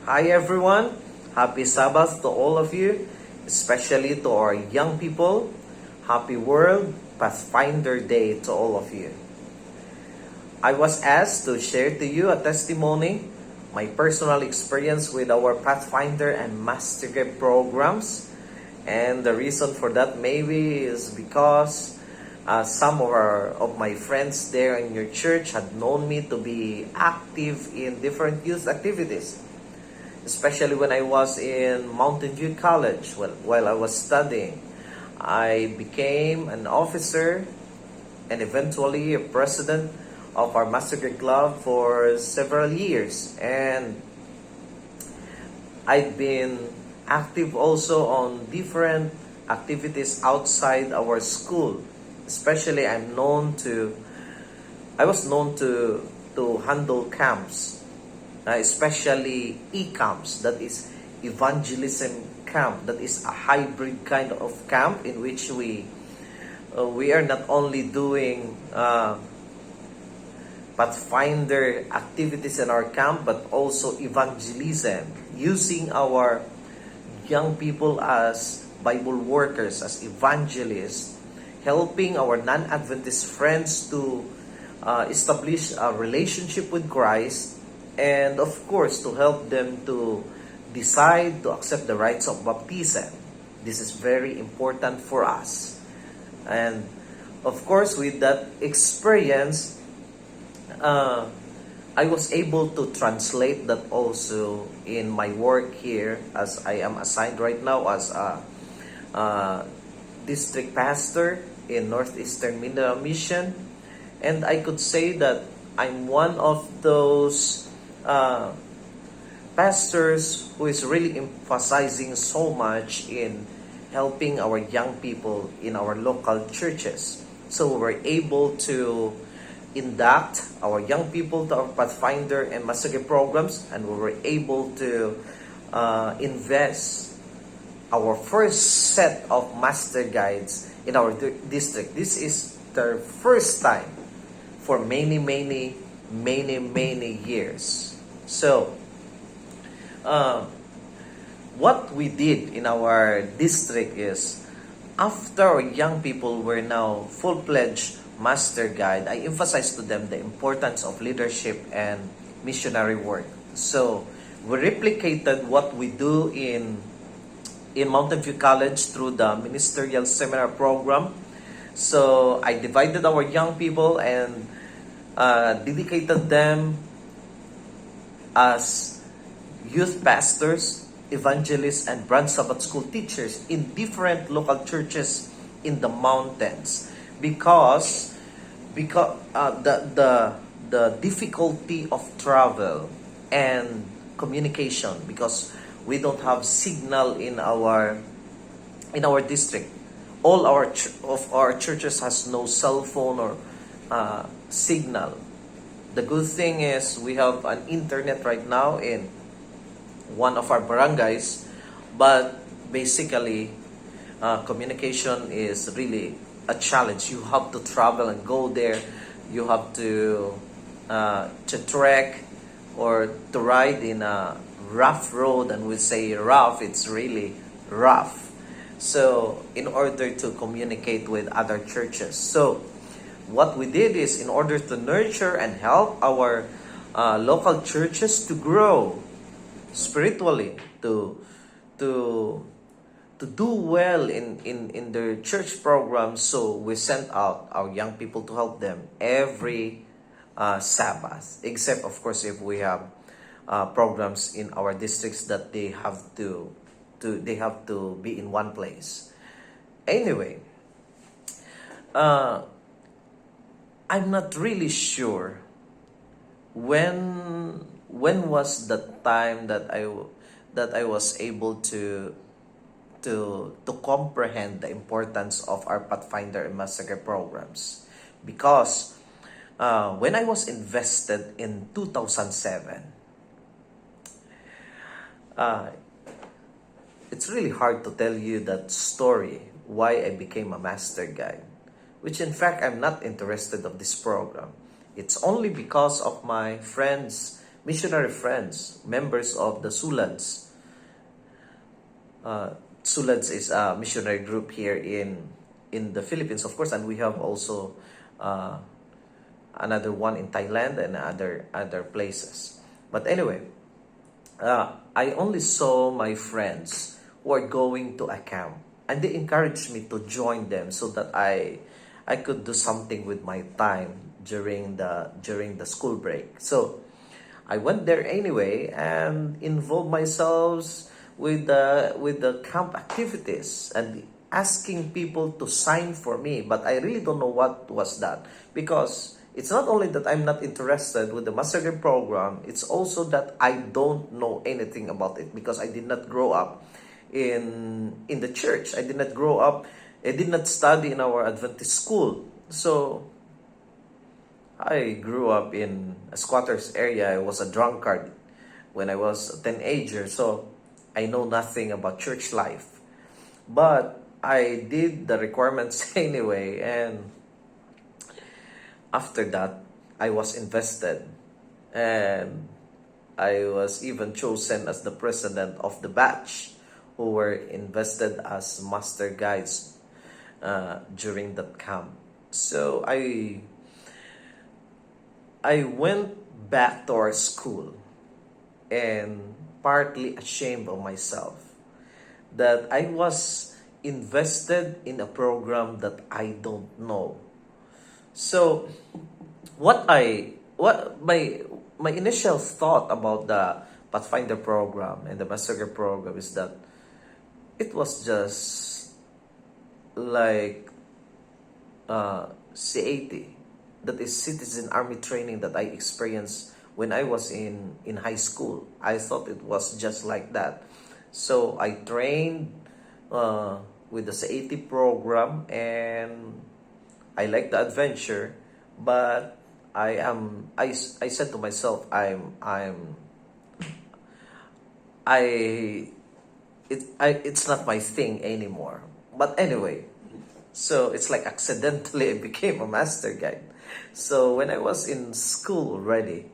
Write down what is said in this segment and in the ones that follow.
Hi everyone, happy Sabbath to all of you, especially to our young people. Happy World Pathfinder Day to all of you. I was asked to share to you a testimony, my personal experience with our Pathfinder and Master Grade programs. And the reason for that maybe is because some of my friends there in your church had known me to be active in different youth activities, especially when I was in Mountain View College. While I was studying, I became an officer and eventually a president of our Master Grade Club for several years. And I've been active also on different activities outside our school. Especially I was known to handle camps, especially e-camps, that is evangelism camp, that is a hybrid kind of camp in which we are not only doing Pathfinder activities in our camp, but also evangelism, using our young people as Bible workers, as evangelists, helping our non-Adventist friends to establish a relationship with Christ, and of course to help them to decide to accept the rites of baptism. This is very important for us. And of course, with that experience, I was able to translate that also in my work here, as I am assigned right now as a district pastor in Northeastern Mindanao Mission. And I could say that I'm one of those pastors who is really emphasizing so much in helping our young people in our local churches. So we're able to induct our young people to our Pathfinder and Master Grade programs, and we were able to invest our first set of master guides in our district. This is the first time for many years. So, what we did in our district is, after our young people were now full-fledged master guide, I emphasized to them the importance of leadership and missionary work. So, we replicated what we do in Mountain View College through the ministerial seminar program. So, I divided our young people and dedicated them as youth pastors, evangelists, and branch Sabbath school teachers in different local churches in the mountains, because the difficulty of travel and communication, because we don't have signal in our district. All of our churches has no cell phone or signal. The good thing is we have an internet right now in one of our barangays, but basically communication is really a challenge. You have to travel and go there. You have to trek or to ride in a rough road, and we say rough, it's really rough. So in order to communicate with other churches. So what we did is, in order to nurture and help our local churches to grow spiritually, to do well in their church programs, so we sent out our young people to help them every Sabbath, except of course if we have programs in our districts that they have to be in one place. Anyway, I'm not really sure when was the time that I was able to comprehend the importance of our Pathfinder and Master Grade programs, because when I was invested in 2007, it's really hard to tell you that story, why I became a master guide, which in fact I'm not interested of this program. It's only because of my friends missionary friends, members of the Sulads. Sulads is a missionary group here in the Philippines, of course, and we have also uh, another one in Thailand and other places. But anyway, I only saw my friends who are going to a camp, and they encouraged me to join them so that I could do something with my time during the school break. So I went there anyway and involved myself with the camp activities and asking people to sign for me. But I really don't know what was that, because it's not only that I'm not interested with the master grade program, it's also that I don't know anything about it because I did not grow up in the church. I did not grow up. I did not study in our Adventist school. So I grew up in a squatters area. I was a drunkard when I was a teenager, so I know nothing about church life. But I did the requirements anyway, and after that, I was invested, and I was even chosen as the president of the batch who were invested as master guides during that camp. So I went back to our school and partly ashamed of myself that I was invested in a program that I don't know. So what my initial thought about the Pathfinder program and the Master Grade program is that it was just like C80, that is Citizen Army training that I experienced when I was in high school. I thought it was just like that. So I trained with the C80 program, and I like the adventure, but I said to myself, it's not my thing anymore. But anyway, so it's like accidentally I became a master guide. So when I was in school already,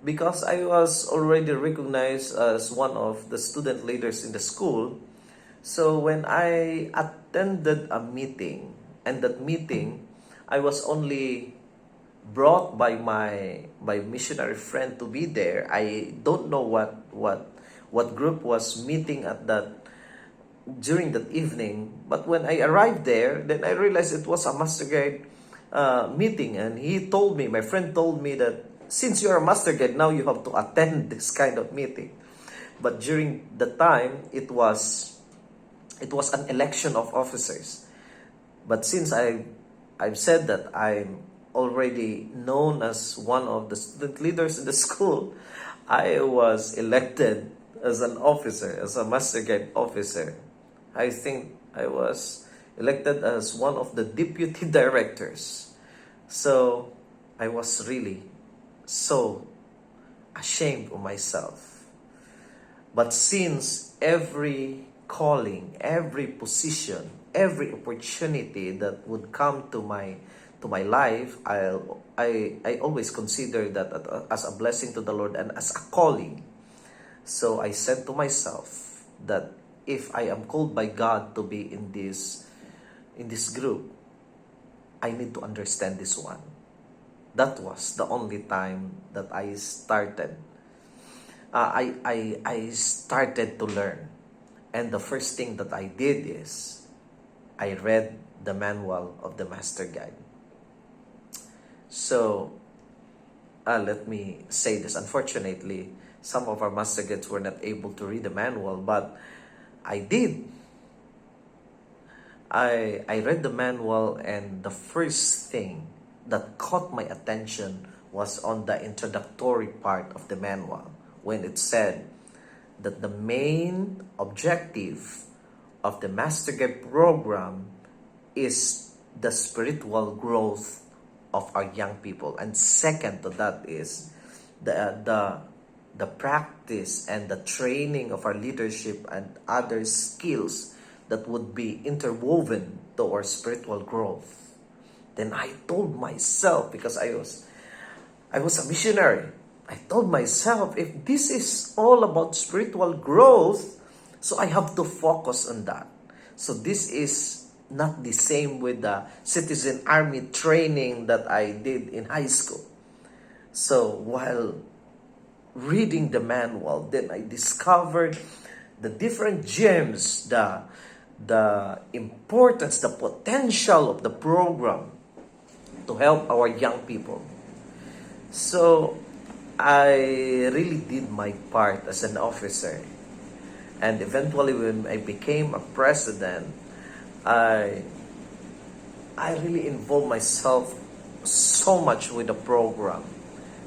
because I was already recognized as one of the student leaders in the school, so when I attended a meeting, and that meeting, I was only brought by missionary friend to be there. I don't know what group was meeting at that during that evening. But when I arrived there, then I realized it was a master guide meeting, and my friend told me that since you're a master guide, now you have to attend this kind of meeting. But during the time, it was an election of officers. But since I've said that I'm already known as one of the student leaders in the school, I was elected as an officer, as a master guide officer. I think I was elected as one of the deputy directors. So I was really so ashamed of myself. But since every calling, every position, every opportunity that would come to my life, I always consider that as a blessing to the Lord and as a calling. So I said to myself that if I am called by God to be in this group, I need to understand this one. That was the only time that I started. I started to learn, and the first thing that I did is I read the manual of the Master Guide. So let me say this. Unfortunately, some of our Master Guides were not able to read the manual, but I did. I read the manual, and the first thing that caught my attention was on the introductory part of the manual, when it said that the main objective of the Master Guide program is the spiritual growth of our young people, and second to that is the practice and the training of our leadership and other skills that would be interwoven to our spiritual growth. Then I told myself, because I was a missionary, I told myself, if this is all about spiritual growth, so I have to focus on that. So this is not the same with the citizen army training that I did in high school. So while reading the manual, then I discovered the different gems, the importance, the potential of the program to help our young people. So I really did my part as an officer. And eventually when I became a president, I really involved myself so much with the program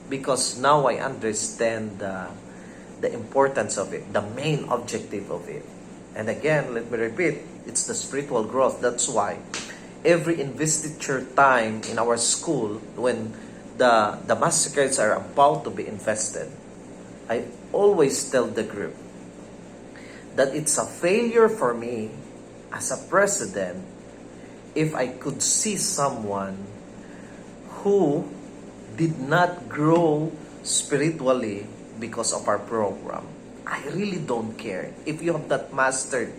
because now I understand the importance of it, the main objective of it. And again, let me repeat, it's the spiritual growth. That's why every investiture time in our school, when the massacres are about to be invested, I always tell the group that it's a failure for me as a president if I could see someone who did not grow spiritually because of our program. I really don't care if you have not mastered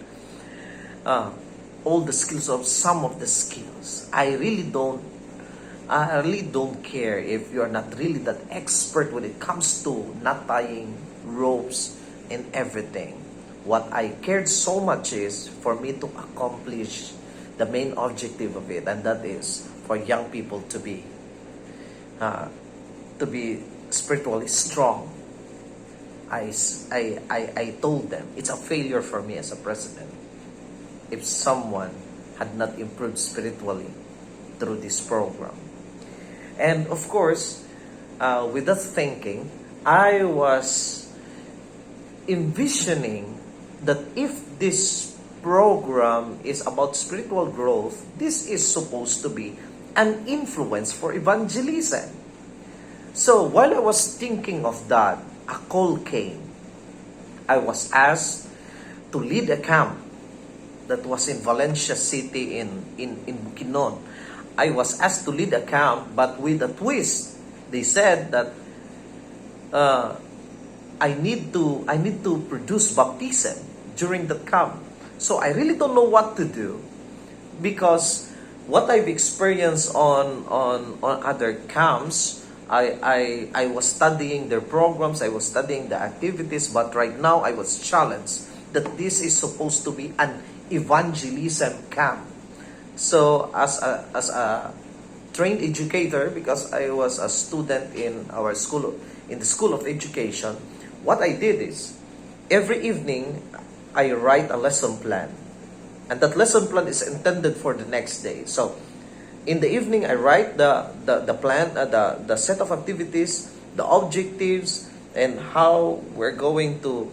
all the skills of some of the skills. I really don't care if you're not really that expert when it comes to not tying ropes and everything. What I cared so much is for me to accomplish the main objective of it, and that is for young people to be spiritually strong. I told them it's a failure for me as a president if someone had not improved spiritually through this program. And of course, with that thinking, I was envisioning that if this program is about spiritual growth, this is supposed to be an influence for evangelism. So while I was thinking of that, a call came. I was asked to lead a camp that was in Valencia City in Bukidnon. I was asked to lead a camp, but with a twist. They said that I need to produce baptism during the camp. So I really don't know what to do, because what I've experienced on other camps, I was studying their programs, I was studying the activities, but right now I was challenged that this is supposed to be an evangelism camp. So as a trained educator, because I was a student in our school, in the School of Education, what I did is every evening I write a lesson plan, and that lesson plan is intended for the next day. So in the evening I write the plan, the set of activities, the objectives, and how we're going to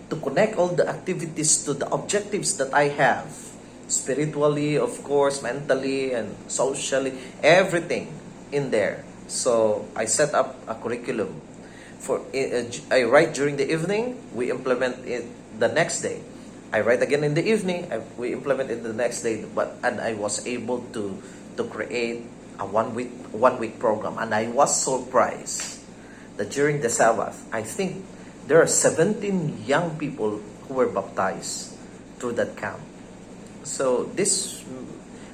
connect all the activities to the objectives that I have, spiritually, of course, mentally, and socially, everything in there. So I set up a curriculum. I write during the evening, we implement it the next day. I write again in the evening, we implement it the next day. And I was able to create a one week program, and I was surprised that during the Sabbath, I think there are 17 young people who were baptized through that camp. So this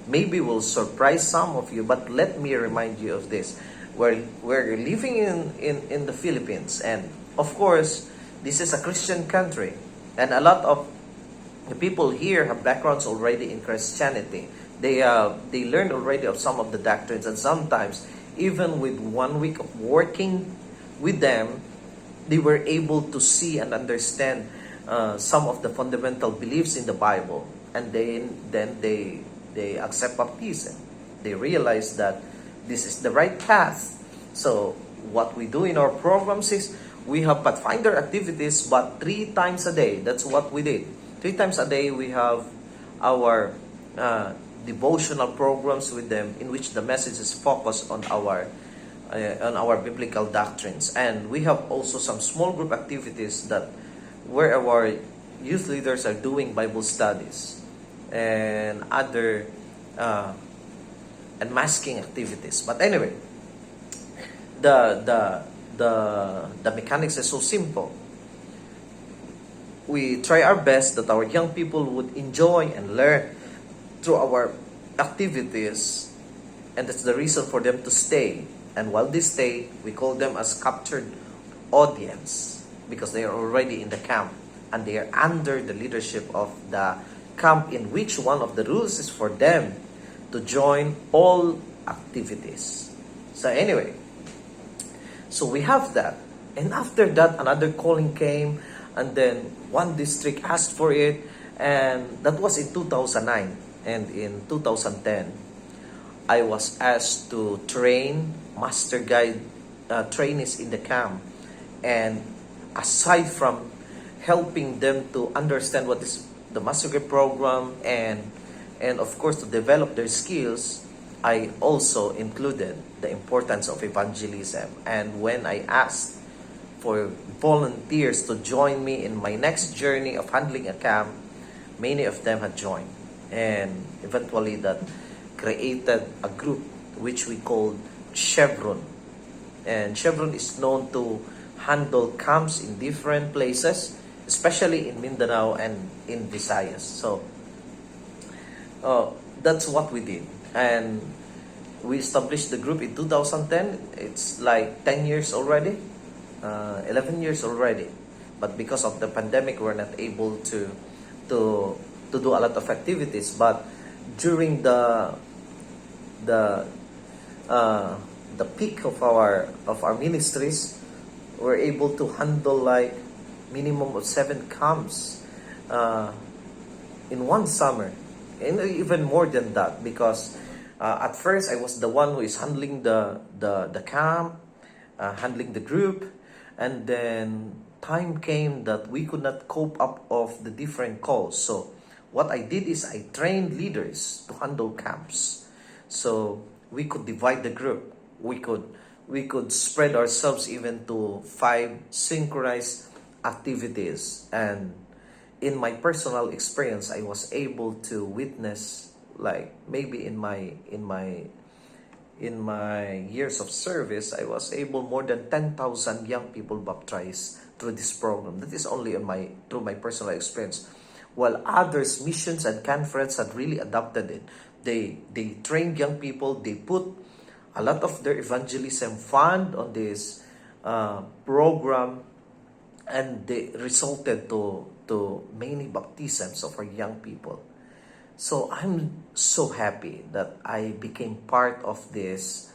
maybe will surprise some of you, but let me remind you of this. We're living in the Philippines, and of course, this is a Christian country, and a lot of the people here have backgrounds already in Christianity. They learned already of some of the doctrines, and sometimes even with 1 week of working with them, they were able to see and understand some of the fundamental beliefs in the Bible, and then they accept baptism. They realize that this is the right path. So what we do in our programs is we have Pathfinder activities, but 3 times a day. That's what we did. 3 times a day we have our devotional programs with them, in which the message is focused on our biblical doctrines. And we have also some small group activities where our youth leaders are doing Bible studies and other and masking activities. But anyway, the mechanics is so simple. We try our best that our young people would enjoy and learn through our activities, and that's the reason for them to stay. And while they stay, we call them as captured audience because they are already in the camp and they are under the leadership of the camp, in which one of the rules is for them to join all activities. So anyway, so we have that. And after that, another calling came, and then one district asked for it, and that was in 2009. And in 2010, I was asked to train master guide trainees in the camp. And aside from helping them to understand what is the master guide program, and of course to develop their skills, I also included the importance of evangelism. And when I asked for volunteers to join me in my next journey of handling a camp, many of them had joined. And eventually that created a group which we called Chevron. And Chevron is known to handle camps in different places, especially in Mindanao and in Visayas. So that's what we did. And we established the group in 2010. It's like 10 years already, 11 years already. But because of the pandemic, we're not able to do a lot of activities. But during the peak of our ministries, we're able to handle like minimum of 7 camps in one summer, and even more than that, because at first I was the one who is handling the camp, handling the group, and then time came that we could not cope up of the different calls. So what I did is I trained leaders to handle camps, so we could divide the group. We could spread ourselves even to 5 synchronized activities. And in my personal experience, I was able to witness, like maybe in my years of service, I was able more than 10,000 young people baptized through this program. That is only through my personal experience. While others, missions and conference, had really adopted it. They trained young people. They put a lot of their evangelism fund on this program, and they resulted to many baptisms of our young people. So I'm so happy that I became part of this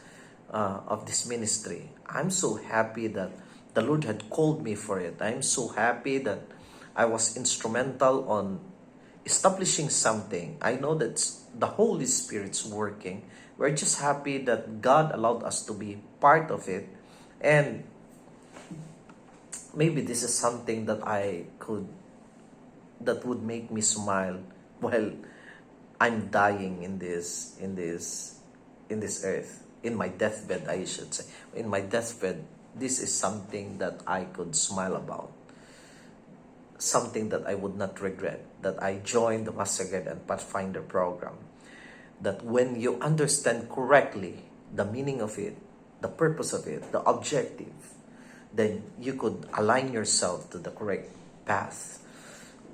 ministry. I'm so happy that the Lord had called me for it. I'm so happy that I was instrumental on establishing something. I know that the Holy Spirit's working. We're just happy that God allowed us to be part of it. And maybe this is something that that would make me smile while I'm dying in this earth, in my deathbed, I should say. In my deathbed, this is something that I could smile about. Something that I would not regret, that I joined the Master Guide and Pathfinder program. That when you understand correctly the meaning of it, the purpose of it, the objective, then you could align yourself to the correct path.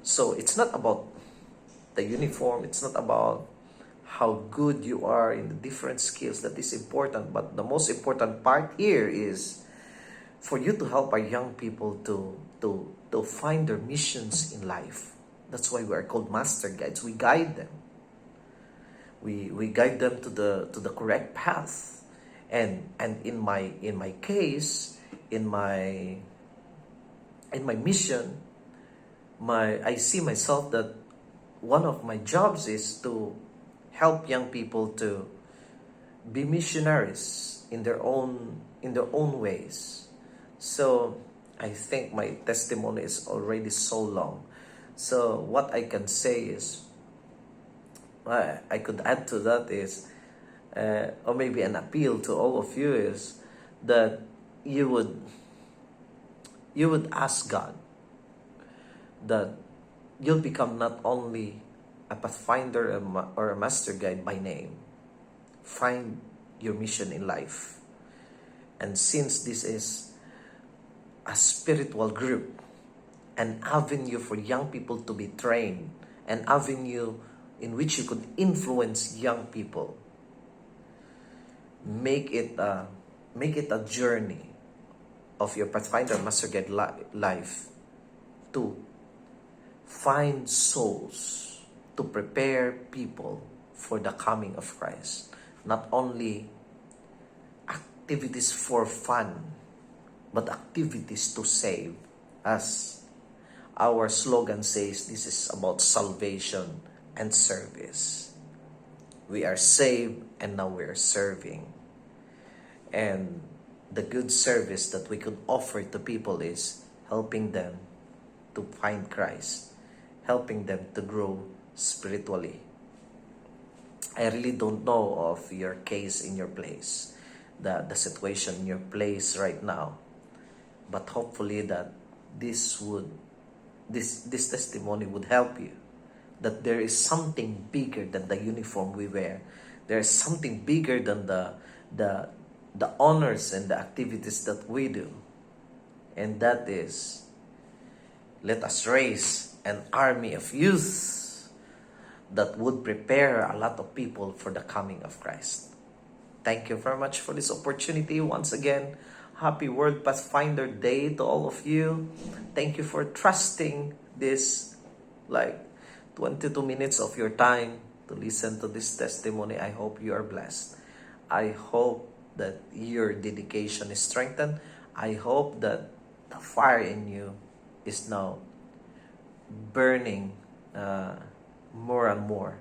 So it's not about the uniform, it's not about how good you are in the different skills. That is important, but the most important part here is for you to help our young people to find their missions in life. That's why we are called master guides. We guide them. We guide them to the correct path. And in my case, in my mission, I see myself that one of my jobs is to help young people to be missionaries in their own ways. So I think my testimony is already so long. So what I can say is, I could add to that is, or maybe an appeal to all of you is that you would ask God that you'll become not only a pathfinder or a master guide by name. Find your mission in life And since this is a spiritual group, an avenue for young people to be trained, an avenue in which you could influence young people, make it a journey of your Pathfinder Master Guide life to find souls, to prepare people for the coming of Christ. Not only activities for fun, but activities to save. As our slogan says, this is about salvation and service. We are saved and now we are serving. And the good service that we could offer to people is helping them to find Christ, helping them to grow spiritually. I really don't know of your case in your place, the situation in your place right now, but hopefully that this testimony would help you, that there is something bigger than the uniform we wear. There is something bigger than the honors and the activities that we do. And that is, let us raise an army of youth that would prepare a lot of people for the coming of Christ. Thank you very much for this opportunity. Once again, happy World Pathfinder Day to all of you. Thank you for trusting this 22 minutes of your time to listen to this testimony. I hope you are blessed. I hope that your dedication is strengthened. I hope that the fire in you is now burning more and more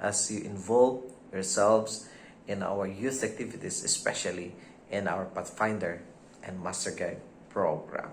as you involve yourselves in our youth activities, especially in our Pathfinder and Master Guide program.